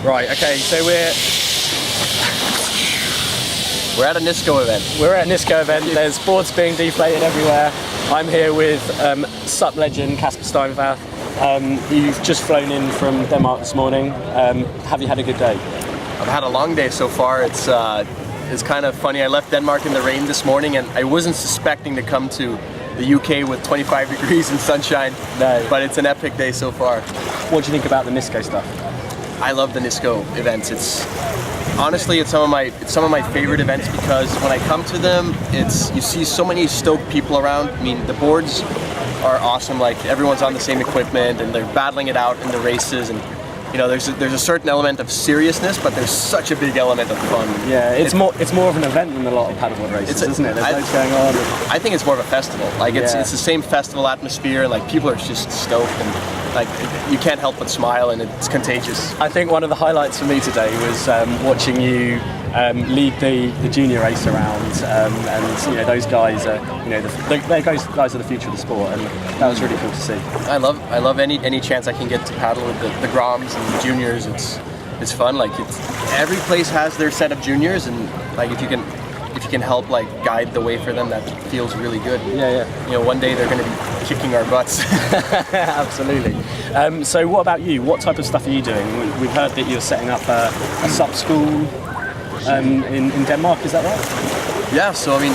Right, okay, so we're at a NISCO event. We're at an NISCO event. There's boards being deflated everywhere. I'm here with SUP legend Casper Steinfath. You've just flown in from Denmark this morning. Have you had a good day? I've had a long day so far. It's kind of funny. I left Denmark in the rain this morning, and I wasn't suspecting to come to the UK with 25 degrees and sunshine. No. But it's an epic day so far. What do you think about the NISCO stuff? I love the NISCO events. Honestly, it's some of my favorite events because when I come to them, you see so many stoked people around. I mean, the boards are awesome. Like, everyone's on the same equipment and they're battling it out in the races, and you know, there's a certain element of seriousness, but there's such a big element of fun. Yeah, it's more of an event than a lot of paddleboard races, isn't it? There's loads going on. I think it's more of a festival. Like, it's the same festival atmosphere, and like, people are just stoked, and like, you can't help but smile, and it's contagious. I think one of the highlights for me today was watching you lead the junior race around, and you know, those guys are, you know, those guys are the future of the sport, and that was really cool to see. I love any chance I can get to paddle with the Groms and the juniors. It's fun. Like, every place has their set of juniors, and like, if you can help like guide the way for them, that feels really good. Yeah. You know, one day they're going to be kicking our butts. Absolutely. So what about you? What type of stuff are you doing? We've heard that you're setting up a SUP school in Denmark, is that right? Yeah, so I mean,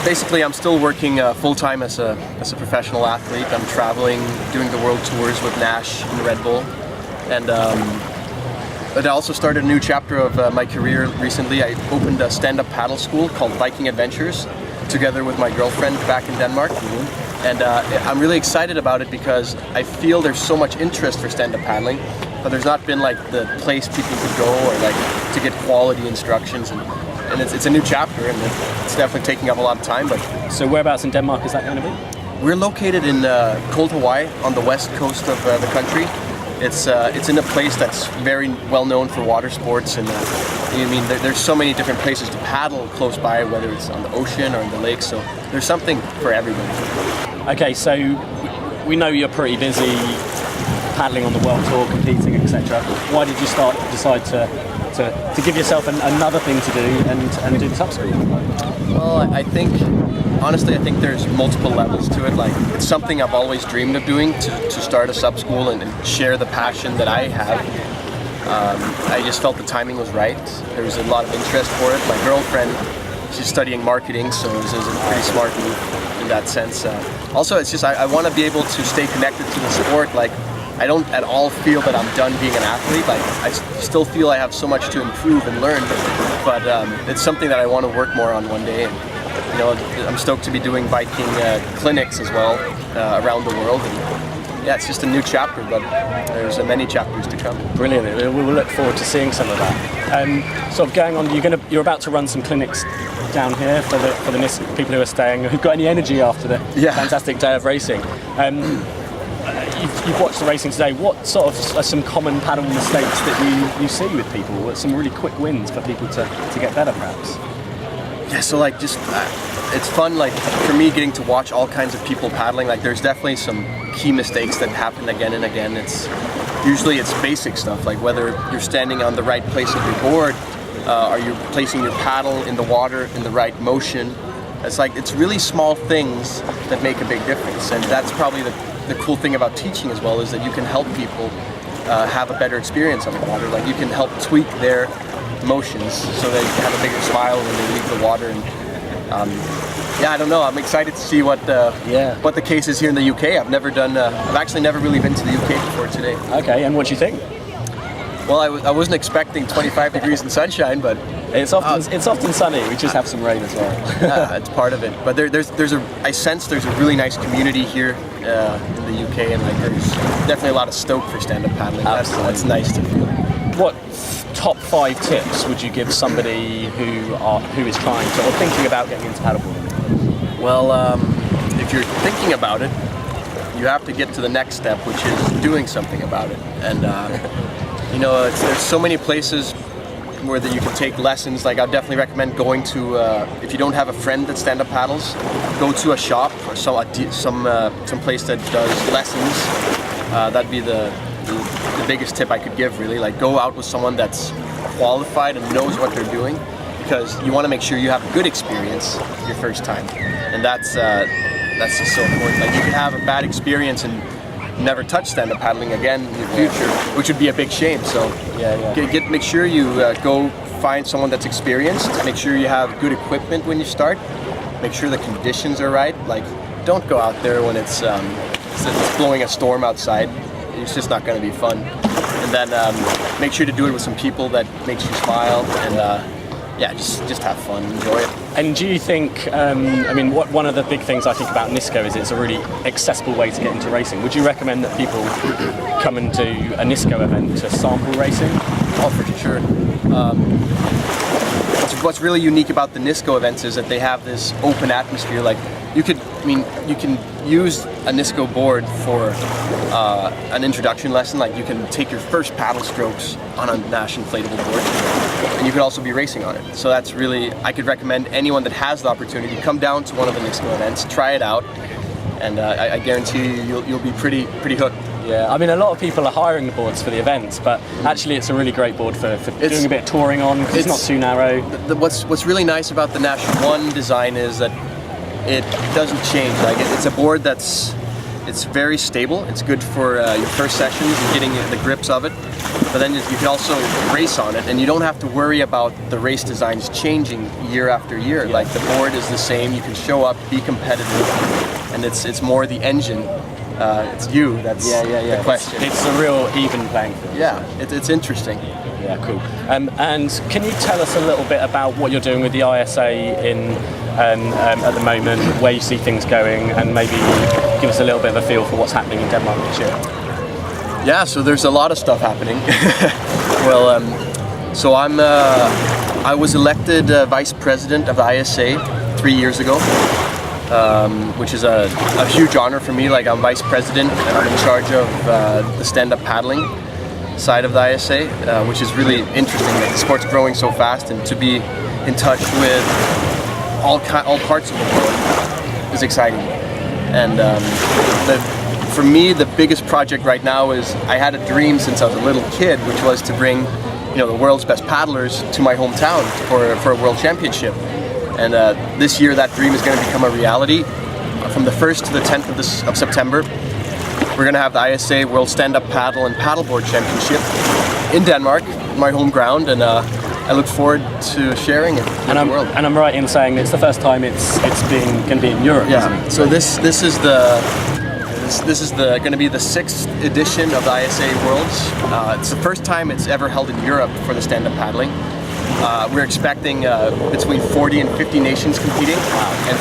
basically I'm still working full-time as a professional athlete. I'm traveling, doing the world tours with Naish and Red Bull, and but I also started a new chapter of my career recently. I opened a stand-up paddle school called Viking Adventures together with my girlfriend back in Denmark. And I'm really excited about it because I feel there's so much interest for stand-up paddling, but there's not been like the place people could go or like to get quality instructions, and it's a new chapter, and it's definitely taking up a lot of time. But so whereabouts in Denmark is that going to be? We're located in cold Hawaii on the west coast of the country. It's in a place that's very well known for water sports, and I mean, there's so many different places to paddle close by, whether it's on the ocean or in the lake. So there's something for everybody. Okay, so we know you're pretty busy paddling on the world tour, competing, etc. Why did you decide to give yourself another thing to do and do the SUP school? Well, honestly, I think there's multiple levels to it. Like, it's something I've always dreamed of doing, to start a SUP school and share the passion that I have. I just felt the timing was right. There was a lot of interest for it. My girlfriend, she's studying marketing, so it was a pretty smart move in that sense. Also, it's just I want to be able to stay connected to the sport. Like, I don't at all feel that I'm done being an athlete. Like, I still feel I have so much to improve and learn, but it's something that I want to work more on one day. And, you know, I'm stoked to be doing Viking clinics as well around the world. And, yeah, it's just a new chapter, but there's many chapters to come. Brilliant. We will look forward to seeing some of that. Sort of going on, you're about to run some clinics down here for the people who are staying, who've got any energy after the fantastic day of racing. You've watched the racing today. What sort of are some common paddle mistakes that you see with people? What some really quick wins for people to get better, perhaps? Yeah, so like, just it's fun, like, for me, getting to watch all kinds of people paddling. Like, there's definitely some key mistakes that happen again and again. Usually it's basic stuff, like whether you're standing on the right place of your board, are you placing your paddle in the water in the right motion. It's really small things that make a big difference, and that's probably the cool thing about teaching as well, is that you can help people have a better experience on the water. Like, you can help tweak their motions so they have a bigger smile when they leave the water. And yeah, I don't know. I'm excited to see what the case is here in the UK. I've actually never really been to the UK before today. Okay, and what do you think? Well, I wasn't expecting 25 degrees and sunshine, but it's often sunny. We just have some rain as well. Yeah, it's part of it. But I sense there's a really nice community here in the UK, and like, there's definitely a lot of stoke for stand-up paddling. That's nice to feel. What top 5 tips would you give somebody who is trying to or thinking about getting into paddleboarding? Well, if you're thinking about it, you have to get to the next step, which is doing something about it. And you know, there's so many places where that you can take lessons. Like, I'd definitely recommend going to, if you don't have a friend that stand-up paddles, go to a shop or some place that does lessons. That'd be the the biggest tip I could give, really. Like, go out with someone that's qualified and knows what they're doing, because you want to make sure you have a good experience your first time, and that's just so important. Like, you can have a bad experience and never touch stand-up paddling again in the future, which would be a big shame. So make sure you go find someone that's experienced. Make sure you have good equipment when you start. Make sure the conditions are right. Like, don't go out there when it's blowing a storm outside. It's just not going to be fun. And then make sure to do it with some people that makes you smile, and yeah, just have fun, enjoy it. And do you think, I mean, one of the big things I think about NISCO is it's a really accessible way to get into racing. Would you recommend that people come and do a NISCO event to sample racing? Oh, for sure. What's really unique about the NISCO events is that they have this open atmosphere. Like, you can use a NISCO board for an introduction lesson. Like, you can take your first paddle strokes on a Naish inflatable board, and you could also be racing on it. So that's really, I could recommend anyone that has the opportunity, come down to one of the NISCO events, try it out, and I guarantee you'll be pretty hooked. Yeah, I mean, a lot of people are hiring the boards for the events, but actually it's a really great board for doing a bit of touring on, because it's not too narrow. What's really nice about the Naish N1 design is that it doesn't change. Like, it's a board it's very stable. It's good for your first sessions and getting the grips of it. But then you can also race on it, and you don't have to worry about the race designs changing year after year. Yeah. Like, the board is the same. You can show up, be competitive, and it's more the engine. It's you. That's the question. It's a real even playing field. Yeah, it's interesting. Yeah, cool. And can you tell us a little bit about what you're doing with the ISA at the moment, where you see things going, and maybe give us a little bit of a feel for what's happening in Denmark this year? Yeah, so there's a lot of stuff happening. Well, so I was elected vice president of the ISA 3 years ago, which is a huge honor for me. Like, I'm vice president and I'm in charge of the stand-up paddling side of the ISA, which is really interesting. Like, the sport's growing so fast, and to be in touch with all parts of the world is exciting. And for me, the biggest project right now is, I had a dream since I was a little kid, which was to bring, the world's best paddlers to my hometown for a world championship. And this year, that dream is going to become a reality. From the 1st to the 10th of September, we're going to have the ISA World Stand-Up Paddle and Paddleboard Championship in Denmark, my home ground, and I look forward to sharing it with the world. And I'm right in saying it's the first time it's going to be in Europe. Yeah. Isn't it? So this is going to be the 6th edition of the ISA Worlds. It's the first time it's ever held in Europe for the stand-up paddling. We're expecting between 40 and 50 nations competing, and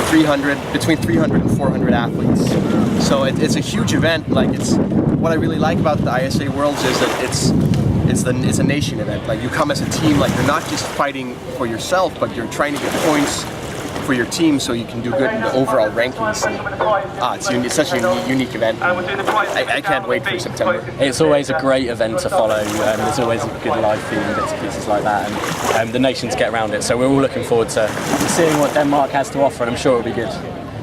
between 300 and 400 athletes. So it's a huge event. Like, what I really like about the ISA Worlds is that it's a nation event. Like, you come as a team. Like, you're not just fighting for yourself, but you're trying to get points for your team so you can do good in the overall rankings. And, it's such a unique event. I can't wait for September. It's always a great event to follow. There's always a good live feed and bits and pieces like that, and the nations get around it. So we're all looking forward to seeing what Denmark has to offer, and I'm sure it'll be good.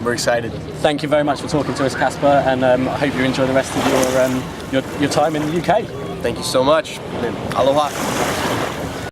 We're excited. Thank you very much for talking to us, Casper, and I hope you enjoy the rest of your time in the UK. Thank you so much. Aloha.